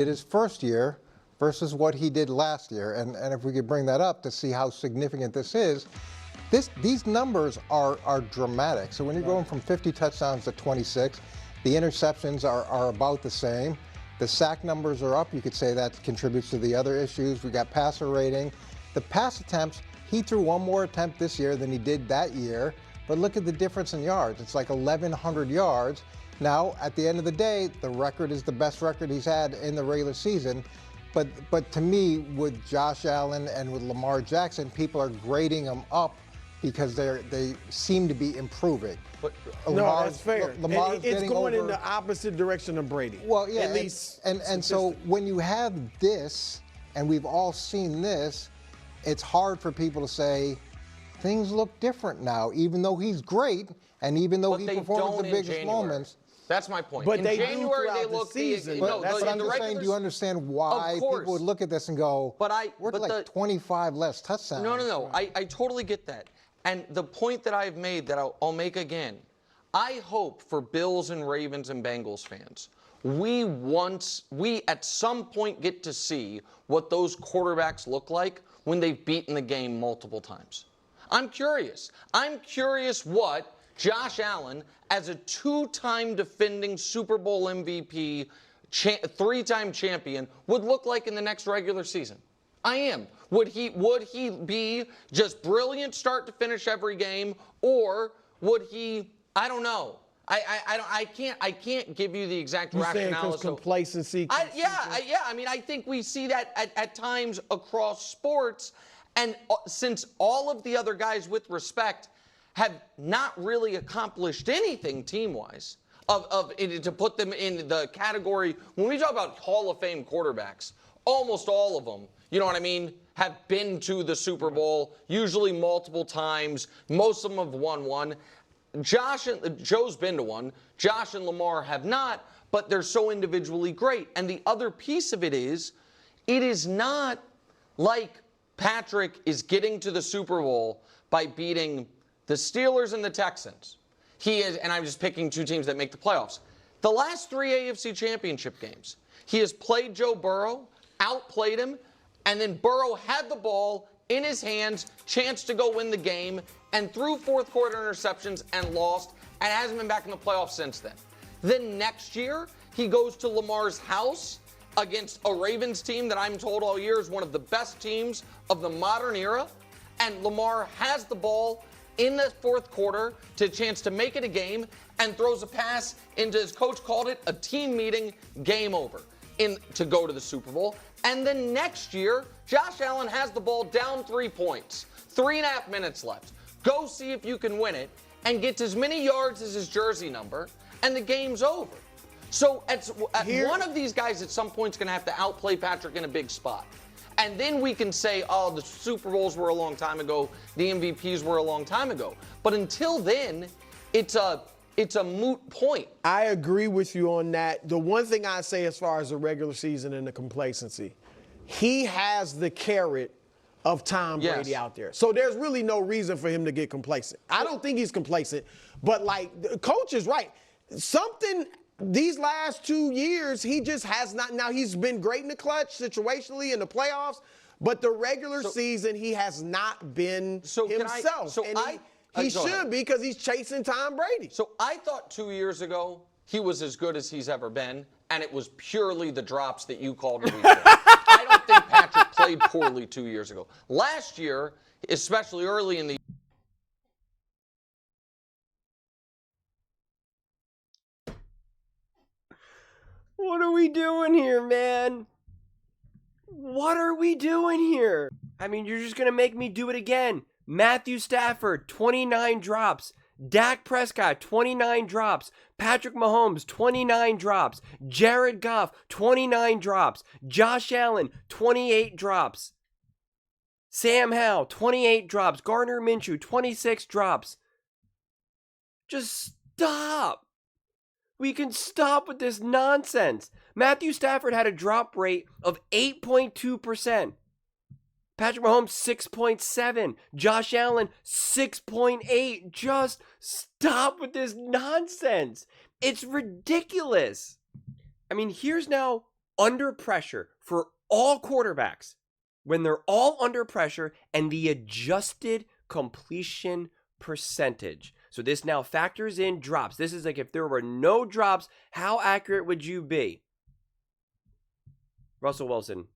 did his first year versus what he did last year. And if we could bring that up to see how significant this is, these numbers are dramatic. So when you're going from 50 touchdowns to 26, the interceptions are about the same. The sack numbers are up. You could say that contributes to the other issues. We got passer rating. The pass attempts, he threw one more attempt this year than he did that year. But look at the difference in yards. It's like 1,100 yards. Now, at the end of the day, the record is the best record he's had in the regular season. But to me, with Josh Allen and with Lamar Jackson, people are grading them up because they seem to be improving. But no, that's fair. It's going in the opposite direction of Brady. Well, yeah, at least. And so when you have this, and we've all seen this, it's hard for people to say things look different now, even though he's great and even though he performs the biggest moments. That's my point. But in they January, do they throughout look the season. But I'm just saying, do you understand why people would look at this and go, we're like 25 less touchdowns? No. I totally get that. And the point that I've made that I'll make again, I hope for Bills and Ravens and Bengals fans, we at some point get to see what those quarterbacks look like when they've beaten the game multiple times. I'm curious. I'm curious what Josh Allen, as a two-time defending Super Bowl MVP, three-time champion, would look like in the next regular season. I am. Would he be just brilliant start to finish every game, or would he? I don't know. I can't give you the exact rationale. You're saying because complacency. I mean, I think we see that at times across sports, and since all of the other guys, with respect, have not really accomplished anything team-wise, to put them in the category when we talk about Hall of Fame quarterbacks, almost all of them, you know what I mean, have been to the Super Bowl, usually multiple times. Most of them have won one. Joe's been to one. Josh and Lamar have not, but they're so individually great. And the other piece of it is not like Patrick is getting to the Super Bowl by beating the Steelers and the Texans. He is, and I'm just picking two teams that make the playoffs. The last three AFC Championship games, he has played Joe Burrow, outplayed him, and then Burrow had the ball in his hands, chance to go win the game, and threw fourth quarter interceptions and lost, and hasn't been back in the playoffs since then. Then next year, he goes to Lamar's house against a Ravens team that I'm told all year is one of the best teams of the modern era, and Lamar has the ball in the fourth quarter to a chance to make it a game and throws a pass into, his coach called it, a team meeting, game over, to go to the Super Bowl. And then next year, Josh Allen has the ball down 3 points, 3.5 minutes left. Go see if you can win it, and gets as many yards as his jersey number, and the game's over. So one of these guys at some point is going to have to outplay Patrick in a big spot. And then we can say, oh, the Super Bowls were a long time ago, the MVPs were a long time ago. But until then, it's a moot point. I agree with you on that. The one thing I say as far as the regular season and the complacency, he has the carrot of Tom Brady out there. So there's really no reason for him to get complacent. I don't think he's complacent, but like the coach is right. Something these last 2 years, he just has not. Now he's been great in the clutch situationally in the playoffs, but the regular season he has not been himself. He should be because he's chasing Tom Brady. So I thought 2 years ago he was as good as he's ever been, and it was purely the drops that you called a week ago. I don't think Patrick played poorly 2 years ago. Last year, especially early in the What are we doing here, man? What are we doing here? I mean, you're just going to make me do it again. Matthew Stafford, 29 drops. Dak Prescott, 29 drops. Patrick Mahomes, 29 drops. Jared Goff, 29 drops. Josh Allen, 28 drops. Sam Howell, 28 drops. Gardner Minshew, 26 drops. Just stop. We can stop with this nonsense. Matthew Stafford had a drop rate of 8.2%. Patrick Mahomes, 6.7. Josh Allen, 6.8. Just stop with this nonsense. It's ridiculous. I mean, here's now under pressure for all quarterbacks, when they're all under pressure, and the adjusted completion percentage. So this now factors in drops. This is like if there were no drops, how accurate would you be? Russell Wilson,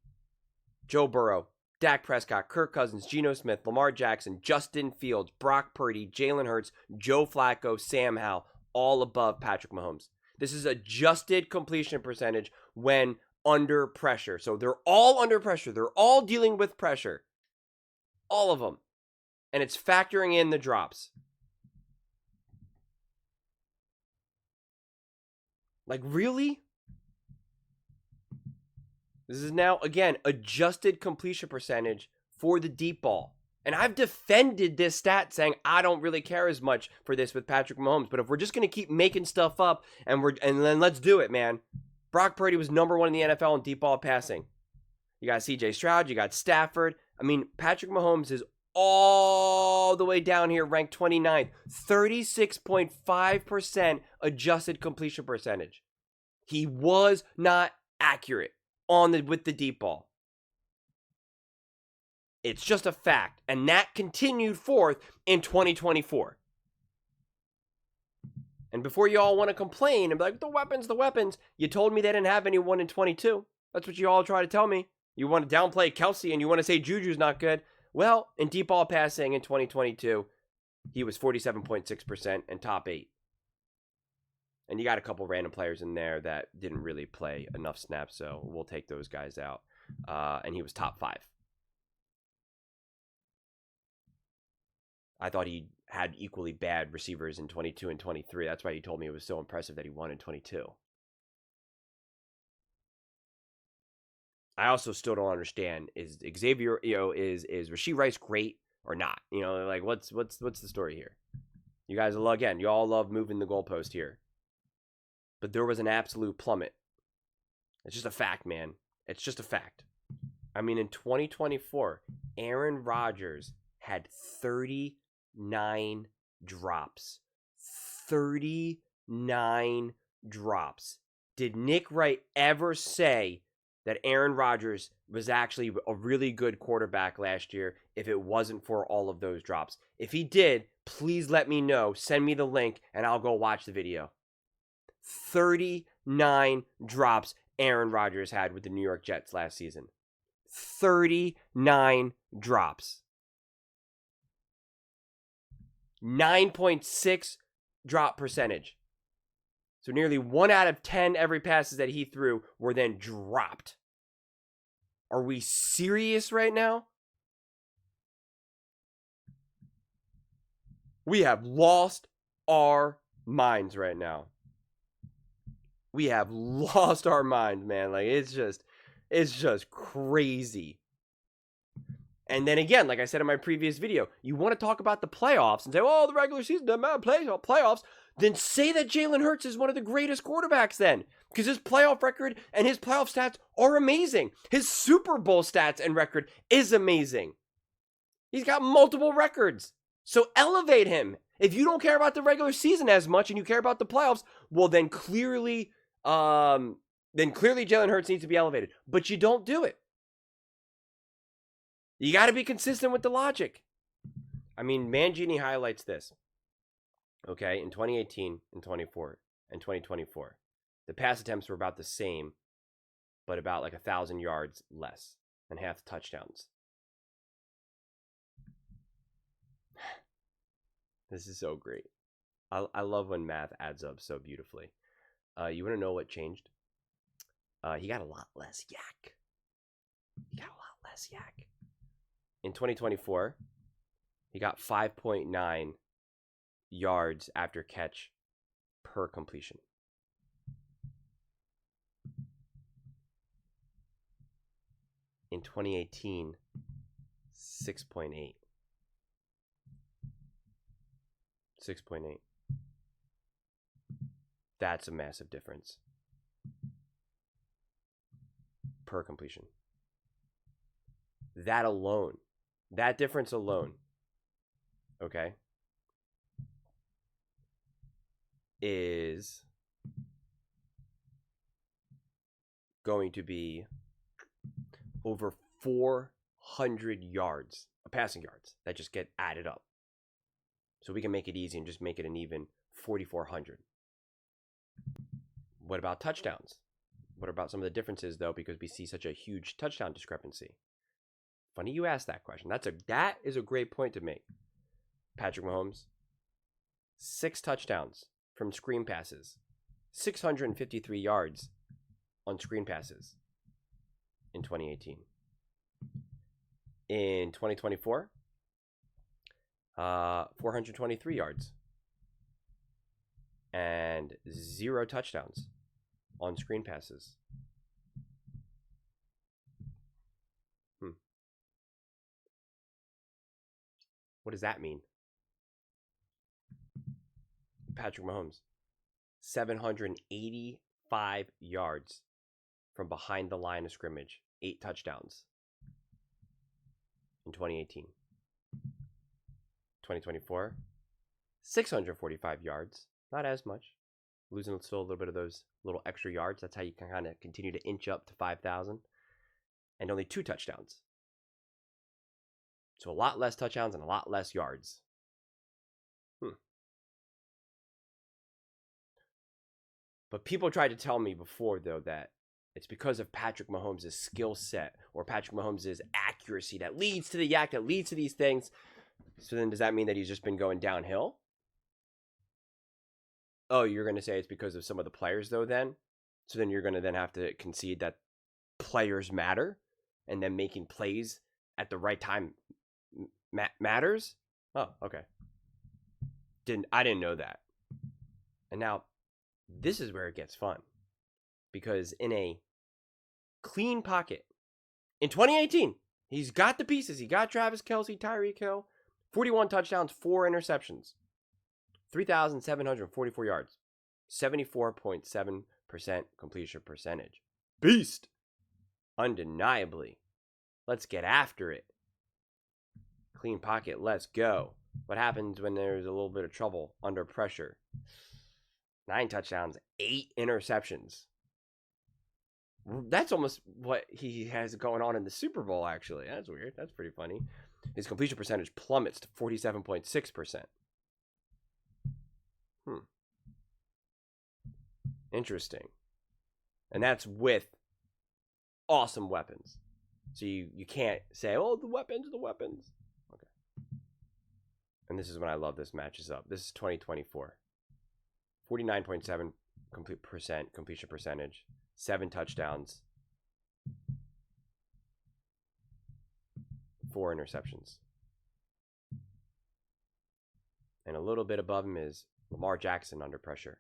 Joe Burrow, Dak Prescott, Kirk Cousins, Geno Smith, Lamar Jackson, Justin Fields, Brock Purdy, Jalen Hurts, Joe Flacco, Sam Howell, all above Patrick Mahomes. This is adjusted completion percentage when under pressure. So they're all under pressure. They're all dealing with pressure. All of them. And it's factoring in the drops. Like, really? This is now, again, adjusted completion percentage for the deep ball. And I've defended this stat saying I don't really care as much for this with Patrick Mahomes. But if we're just going to keep making stuff up and then let's do it, man. Brock Purdy was number 1 in the NFL in deep ball passing. You got C.J. Stroud. You got Stafford. I mean, Patrick Mahomes is all the way down here, ranked 29th. 36.5% adjusted completion percentage. He was not accurate with the deep ball. It's just a fact. And that continued forth in 2024. And before you all want to complain and be like, the weapons, you told me they didn't have anyone in 22. That's what you all try to tell me. You want to downplay Kelsey and you want to say Juju's not good. Well, in deep ball passing in 2022, he was 47.6% and top 8. And you got a couple random players in there that didn't really play enough snaps, so we'll take those guys out. And he was top 5. I thought he had equally bad receivers in 22 and 23. That's why he told me it was so impressive that he won in 22. I also still don't understand, is Xavier, is Rashee Rice great or not? Like what's the story here? You guys, again, you all love moving the goalpost here. But there was an absolute plummet. It's just a fact, man. It's just a fact. I mean, in 2024, Aaron Rodgers had 39 drops. 39 drops. Did Nick Wright ever say that Aaron Rodgers was actually a really good quarterback last year if it wasn't for all of those drops? If he did, please let me know. Send me the link, and I'll go watch the video. 39 drops Aaron Rodgers had with the New York Jets last season. 39 drops. 9.6 drop percentage. So nearly 1 out of 10 every passes that he threw were then dropped. Are we serious right now? We have lost our minds right now. We have lost our minds, man. Like, it's just crazy. And then again, like I said in my previous video, you want to talk about the playoffs and say, oh, the regular season doesn't matter, playoffs. Then say that Jalen Hurts is one of the greatest quarterbacks then. Because his playoff record and his playoff stats are amazing. His Super Bowl stats and record is amazing. He's got multiple records. So elevate him. If you don't care about the regular season as much and you care about the playoffs, well, then clearly Jalen Hurts needs to be elevated. But you don't do it. You got to be consistent with the logic. I mean, Mangini highlights this. Okay, in 2018 and 2024, the pass attempts were about the same, but about like 1,000 yards less and half the touchdowns. This is so great. I love when math adds up so beautifully. You want to know what changed? He got a lot less yak. In 2024, he got 5.9 yards after catch per completion. In 2018, 6.8. 6.8. That's a massive difference. Per completion. That alone. That difference alone. Okay. Is going to be over 400 yards, passing yards, that just get added up. So we can make it easy and just make it an even 4,400. What about touchdowns? What about some of the differences, though, because we see such a huge touchdown discrepancy? Funny you asked that question. That is a great point to make. Patrick Mahomes, 6 touchdowns from screen passes, 653 yards on screen passes in 2018. In 2024, 423 yards and 0 touchdowns on screen passes. What does that mean? Patrick Mahomes, 785 yards from behind the line of scrimmage, 8 touchdowns in 2018. 2024, 645 yards, not as much. Losing still a little bit of those little extra yards. That's how you can kind of continue to inch up to 5,000. And only 2 touchdowns. So a lot less touchdowns and a lot less yards. But people tried to tell me before, though, that it's because of Patrick Mahomes' skill set or Patrick Mahomes' accuracy that leads to the YAC, that leads to these things. So then does that mean that he's just been going downhill? Oh, you're going to say it's because of some of the players, though, then? So then you're going to then have to concede that players matter and then making plays at the right time matters? Oh, okay. I didn't know that. And now, this is where it gets fun. Because in a clean pocket, in 2018, he's got the pieces. He got Travis Kelce, Tyreek Hill, 41 touchdowns, 4 interceptions, 3,744 yards, 74.7% completion percentage. Beast! Undeniably. Let's get after it. Clean pocket, let's go. What happens when there's a little bit of trouble under pressure? 9 touchdowns, 8 interceptions. That's almost what he has going on in the Super Bowl, actually. That's weird. That's pretty funny. His completion percentage plummets to 47.6%. Interesting. And that's with awesome weapons. So you can't say, oh, the weapons. Okay. And this is when I love this matches up. This is 2024. 49.7% completion percentage. 7 touchdowns. 4 interceptions. And a little bit above him is Lamar Jackson under pressure,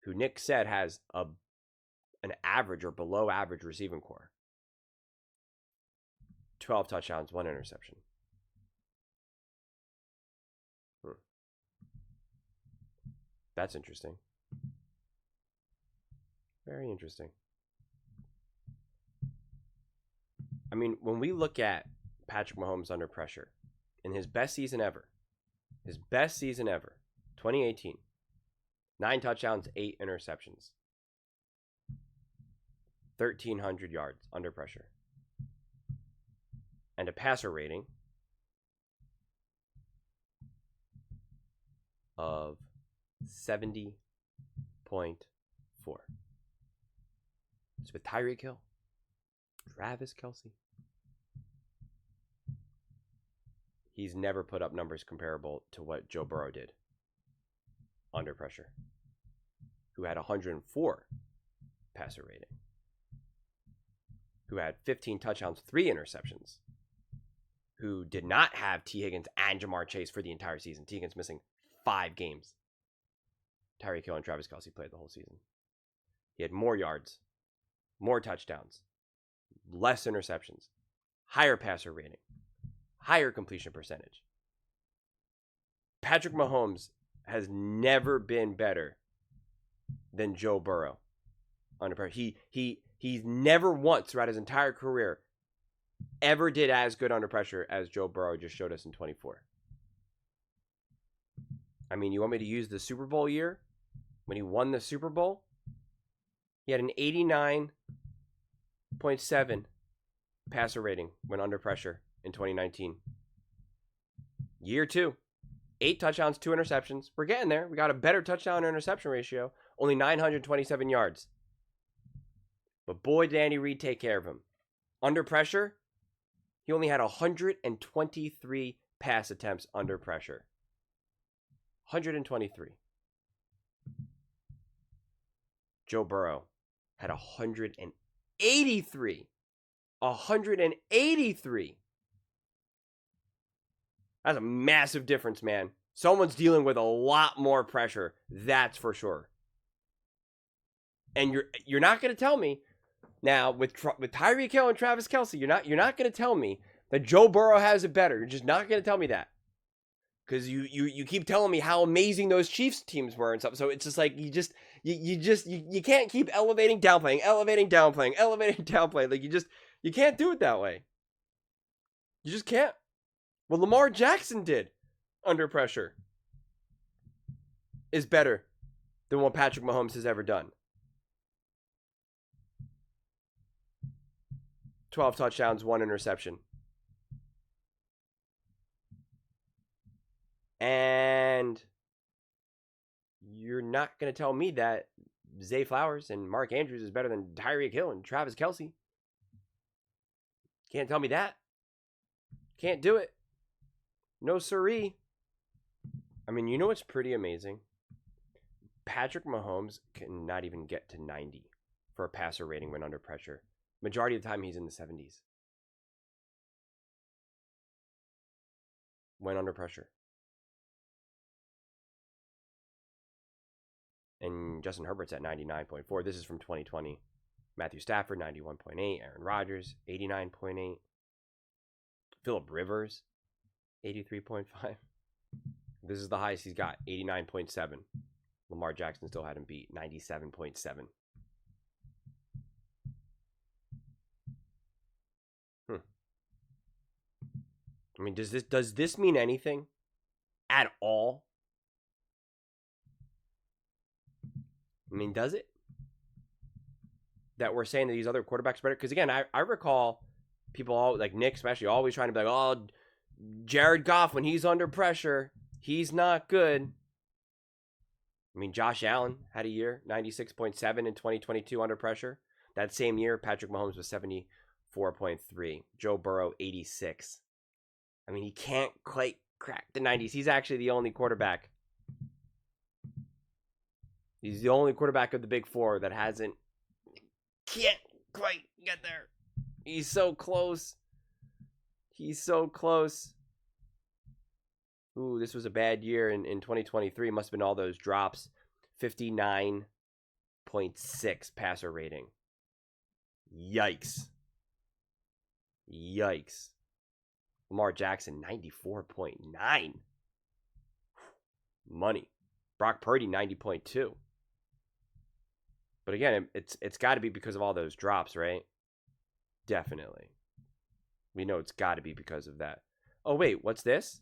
who Nick said has an average or below average receiving core. 12 touchdowns, 1 interception. That's interesting. Very interesting. I mean, when we look at Patrick Mahomes under pressure, in his best season ever, 2018, 9 touchdowns, 8 interceptions, 1,300 yards under pressure, and a passer rating of 70.4. It's with Tyreek Hill, Travis Kelce. He's never put up numbers comparable to what Joe Burrow did under pressure, who had 104 passer rating, who had 15 touchdowns, 3 interceptions, who did not have T. Higgins and Jamar Chase for the entire season. T. Higgins missing 5 games. Tyreek Hill and Travis Kelce played the whole season. He had more yards, more touchdowns, less interceptions, higher passer rating, higher completion percentage. Patrick Mahomes has never been better than Joe Burrow under pressure. He's never once throughout his entire career ever did as good under pressure as Joe Burrow just showed us in 24. I mean, you want me to use the Super Bowl year? When he won the Super Bowl, he had an 89 98.7 passer rating when under pressure in 2019. Year 2, 8 touchdowns, 2 interceptions. We're getting there. We got a better touchdown to interception ratio. Only 927 yards. But boy, did Andy Reid take care of him. Under pressure, he only had 123 pass attempts under pressure. 123. Joe Burrow had 183. 183. That's a massive difference, man. Someone's dealing with a lot more pressure, that's for sure. And you're not going to tell me now with Tyreek Hill and Travis Kelce, you're not going to tell me that Joe Burrow has it better. You're just not going to tell me that. Because you keep telling me how amazing those Chiefs teams were and stuff. So it's just like you can't keep elevating, downplaying. Like you can't do it that way. You just can't. What Lamar Jackson did under pressure is better than what Patrick Mahomes has ever done. 12 touchdowns, 1 interception. And you're not going to tell me that Zay Flowers and Mark Andrews is better than Tyreek Hill and Travis Kelce. Can't tell me that. Can't do it. No siree. I mean, you know what's pretty amazing? Patrick Mahomes cannot even get to 90 for a passer rating when under pressure. Majority of the time, he's in the 70s. When under pressure. And Justin Herbert's at 99.4. This is from 2020. Matthew Stafford, 91.8. Aaron Rodgers, 89.8. Phillip Rivers, 83.5. This is the highest he's got, 89.7. Lamar Jackson still had him beat, 97.7. I mean, does this mean anything at all? I mean, does it? That we're saying that these other quarterbacks are better? Because again, I recall people all, like Nick especially, always trying to be like, oh, Jared Goff, when he's under pressure, he's not good. I mean, Josh Allen had a year, 96.7 in 2022 under pressure. That same year, Patrick Mahomes was 74.3. Joe Burrow, 86. I mean, he can't quite crack the 90s. He's actually the only quarterback. He's the only quarterback of the big four that can't quite get there. He's so close. He's so close. Ooh, this was a bad year in 2023. Must have been all those drops. 59.6 passer rating. Yikes. Yikes. Lamar Jackson, 94.9. Money. Brock Purdy, 90.2. But again, it's got to be because of all those drops, right? Definitely. We know it's got to be because of that. Oh, wait, what's this?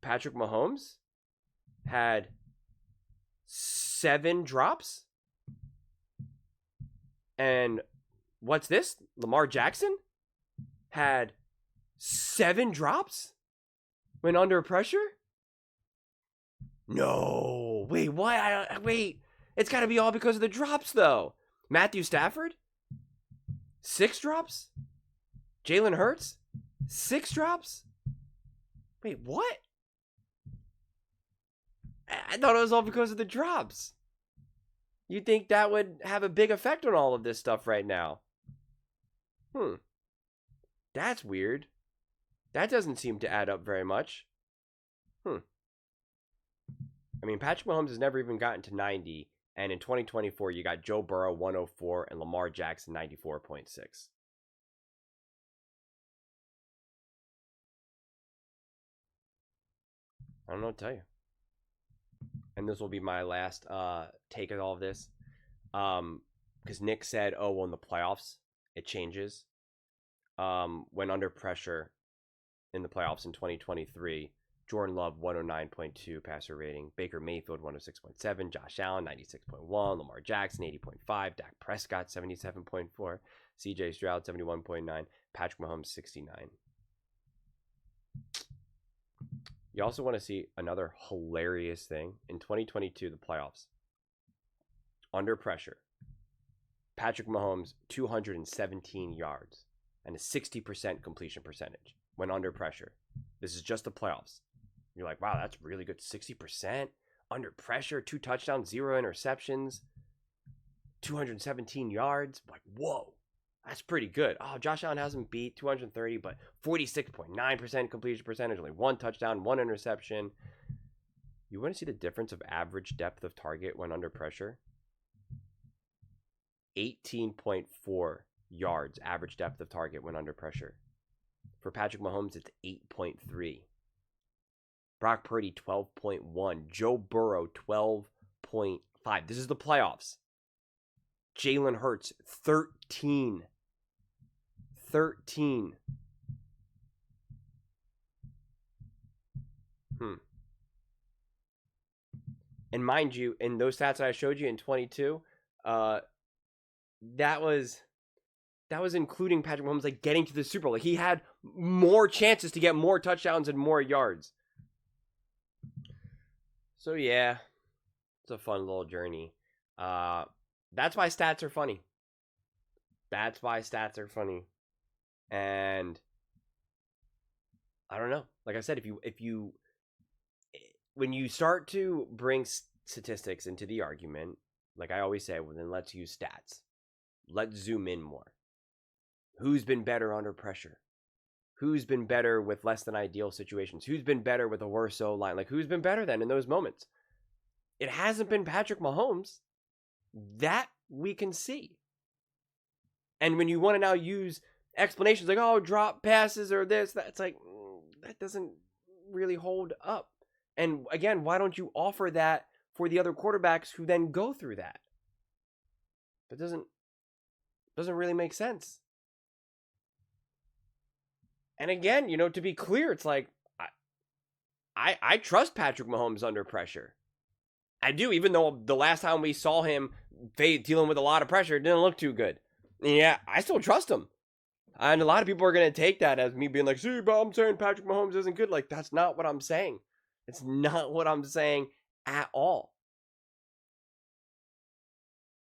Patrick Mahomes had 7 drops? And what's this? Lamar Jackson had 7 drops when under pressure? No. Wait, what? Wait. It's got to be all because of the drops, though. Matthew Stafford? 6 drops? Jalen Hurts? 6 drops? Wait, what? I thought it was all because of the drops. You'd think that would have a big effect on all of this stuff right now. That's weird. That doesn't seem to add up very much. I mean, Patrick Mahomes has never even gotten to 90. And in 2024, you got Joe Burrow, 104, and Lamar Jackson, 94.6. I don't know what to tell you. And this will be my last take of all of this. Because Nick said, oh, well, in the playoffs, it changes. When under pressure in the playoffs in 2023, Jordan Love, 109.2 passer rating. Baker Mayfield, 106.7. Josh Allen, 96.1. Lamar Jackson, 80.5. Dak Prescott, 77.4. CJ Stroud, 71.9. Patrick Mahomes, 69. You also want to see another hilarious thing. In 2022, the playoffs, under pressure, Patrick Mahomes, 217 yards and a 60% completion percentage when under pressure. This is just the playoffs. You're like, wow, that's really good. 60% under pressure, 2 touchdowns, 0 interceptions, 217 yards. Like, whoa, that's pretty good. Oh, Josh Allen hasn't beat 230, but 46.9% completion percentage, only 1 touchdown, 1 interception. You want to see the difference of average depth of target when under pressure? 18.4 yards average depth of target when under pressure. For Patrick Mahomes, it's 8.3. Brock Purdy, 12.1. Joe Burrow, 12.5. This is the playoffs. Jalen Hurts, 13. 13. And mind you, in those stats that I showed you in 22, that was including Patrick Mahomes like getting to the Super Bowl. Like, he had more chances to get more touchdowns and more yards. So yeah, it's a fun little journey. That's why stats are funny. That's why stats are funny. And I don't know. Like I said, when you start to bring statistics into the argument, like I always say, well, then let's use stats. Let's zoom in more. Who's been better under pressure? Who's been better with less than ideal situations? Who's been better with a worse O-line? Like, who's been better then in those moments? It hasn't been Patrick Mahomes. That we can see. And when you want to now use explanations like, oh, drop passes or this, that's like, that doesn't really hold up. And again, why don't you offer that for the other quarterbacks who then go through that? That doesn't really make sense. And again, to be clear, it's like, I trust Patrick Mahomes under pressure. I do, even though the last time we saw him dealing with a lot of pressure, it didn't look too good. Yeah, I still trust him. And a lot of people are going to take that as me being like, see, but I'm saying Patrick Mahomes isn't good. Like, that's not what I'm saying. It's not what I'm saying at all.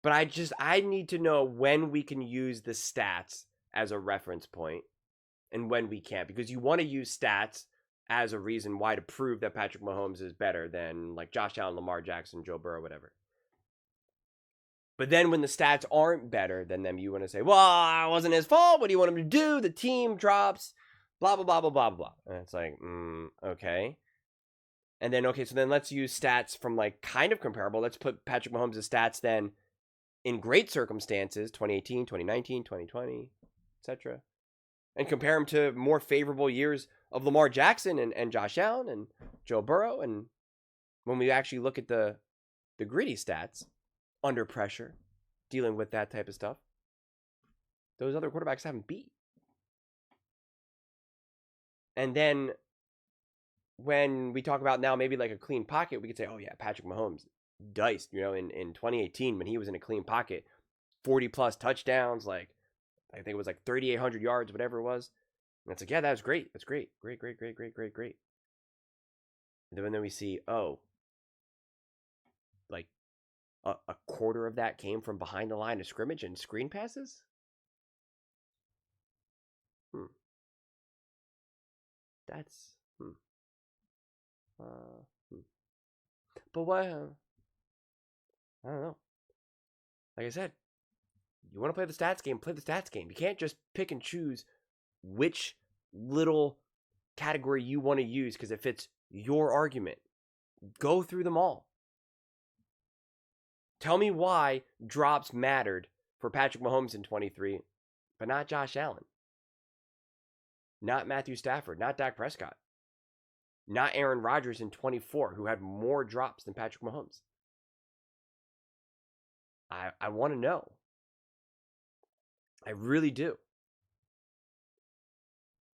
But I need to know when we can use the stats as a reference point and when we can't. Because you want to use stats as a reason why to prove that Patrick Mahomes is better than like Josh Allen, Lamar Jackson, Joe Burrow, whatever. But then when the stats aren't better than them, you want to say, well, it wasn't his fault. What do you want him to do? The team drops, blah, blah, blah, blah, blah, blah. And it's like, okay. And then, okay, so then let's use stats from like kind of comparable. Let's put Patrick Mahomes' stats then in great circumstances, 2018, 2019, 2020, etc. And compare them to more favorable years of Lamar Jackson and Josh Allen and Joe Burrow. And when we actually look at the gritty stats, under pressure, dealing with that type of stuff, those other quarterbacks haven't beat. And then when we talk about now maybe like a clean pocket, we could say, oh yeah, Patrick Mahomes diced, in 2018 when he was in a clean pocket, 40 plus touchdowns, like I think it was like 3,800 yards, whatever it was. And it's like, yeah, that was great. That's great. Great. And then we see, oh, like a quarter of that came from behind the line of scrimmage and screen passes? That's, But what, I don't know. Like I said, you want to play the stats game, play the stats game. You can't just pick and choose which little category you want to use because it fits your argument. Go through them all. Tell me why drops mattered for Patrick Mahomes in 23, but not Josh Allen. Not Matthew Stafford, not Dak Prescott. Not Aaron Rodgers in 24, who had more drops than Patrick Mahomes. I want to know. I really do.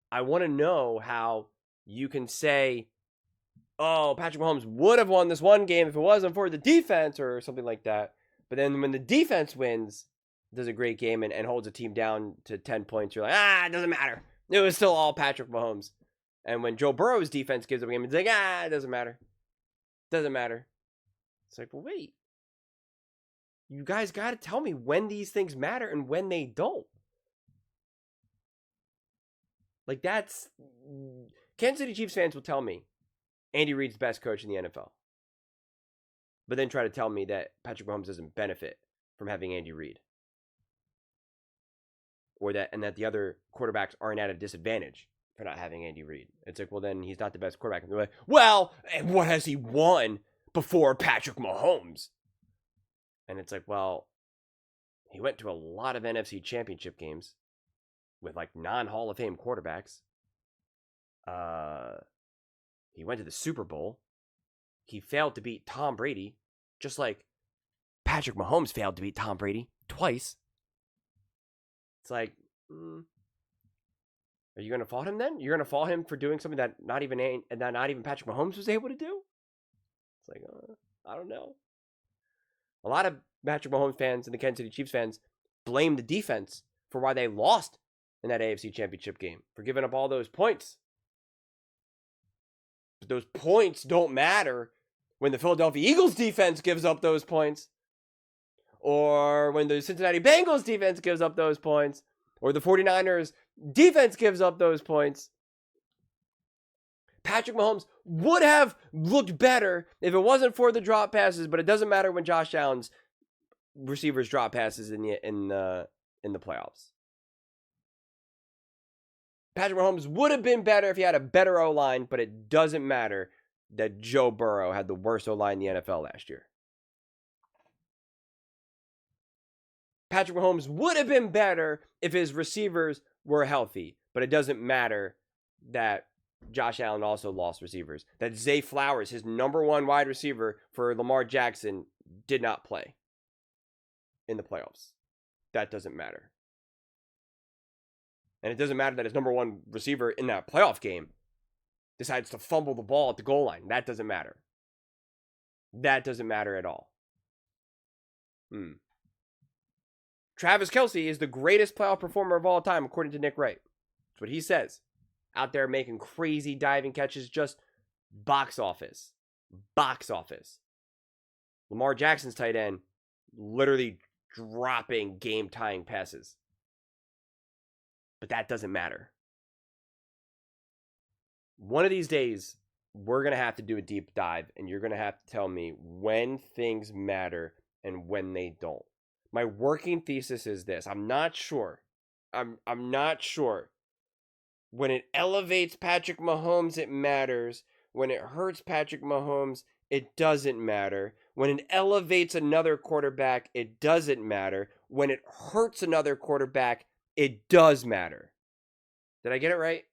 I want to know how you can say oh, Patrick Mahomes would have won this one game if it wasn't for the defense or something like that. But then when the defense wins, does a great game and holds a team down to 10 points, you're like, it doesn't matter. It was still all Patrick Mahomes. And when Joe Burrow's defense gives up a game, it's like, it doesn't matter. Doesn't matter. It's like, well, wait. You guys got to tell me when these things matter and when they don't. Like, that's... Kansas City Chiefs fans will tell me Andy Reid's the best coach in the NFL. But then try to tell me that Patrick Mahomes doesn't benefit from having Andy Reid. Or that the other quarterbacks aren't at a disadvantage for not having Andy Reid. It's like, well, then he's not the best quarterback. And they're like, well, and what has he won before Patrick Mahomes? And it's like, well, he went to a lot of NFC championship games with like non-Hall of Fame quarterbacks. He went to the Super Bowl. He failed to beat Tom Brady, just like Patrick Mahomes failed to beat Tom Brady twice. It's like, are you going to fault him then? You're going to fault him for doing something that not even Patrick Mahomes was able to do? It's like, I don't know. A lot of Patrick Mahomes fans and the Kansas City Chiefs fans blame the defense for why they lost in that AFC Championship game, for giving up all those points. But those points don't matter when the Philadelphia Eagles defense gives up those points, or when the Cincinnati Bengals defense gives up those points, or the 49ers defense gives up those points. Patrick Mahomes would have looked better if it wasn't for the drop passes, but it doesn't matter when Josh Allen's receivers drop passes in the playoffs. Patrick Mahomes would have been better if he had a better O-line, but it doesn't matter that Joe Burrow had the worst O-line in the NFL last year. Patrick Mahomes would have been better if his receivers were healthy, but it doesn't matter that Josh Allen also lost receivers. That Zay Flowers, his number one wide receiver for Lamar Jackson, did not play in the playoffs. That doesn't matter. And it doesn't matter that his number one receiver in that playoff game decides to fumble the ball at the goal line. That doesn't matter. That doesn't matter at all. Travis Kelce is the greatest playoff performer of all time, according to Nick Wright. That's what he says. Out there making crazy diving catches, just box office. Box office. Lamar Jackson's tight end, literally dropping game-tying passes. But that doesn't matter. One of these days, we're going to have to do a deep dive, and you're going to have to tell me when things matter and when they don't. My working thesis is this. I'm not sure. I'm not sure. When it elevates Patrick Mahomes, it matters. When it hurts Patrick Mahomes, it doesn't matter. When it elevates another quarterback, it doesn't matter. When it hurts another quarterback, it does matter. Did I get it right?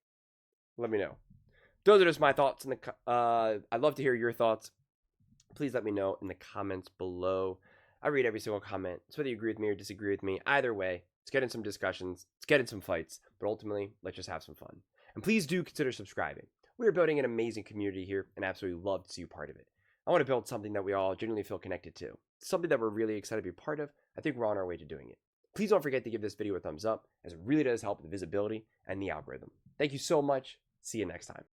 Let me know. Those are just my thoughts. I'd love to hear your thoughts. Please let me know in the comments below. I read every single comment. So whether you agree with me or disagree with me, either way, let's get in some discussions. Let's get in some fights. But ultimately, let's just have some fun. And please do consider subscribing. We are building an amazing community here and absolutely love to see you part of it. I want to build something that we all genuinely feel connected to. Something that we're really excited to be part of. I think we're on our way to doing it. Please don't forget to give this video a thumbs up, as it really does help the visibility and the algorithm. Thank you so much. See you next time.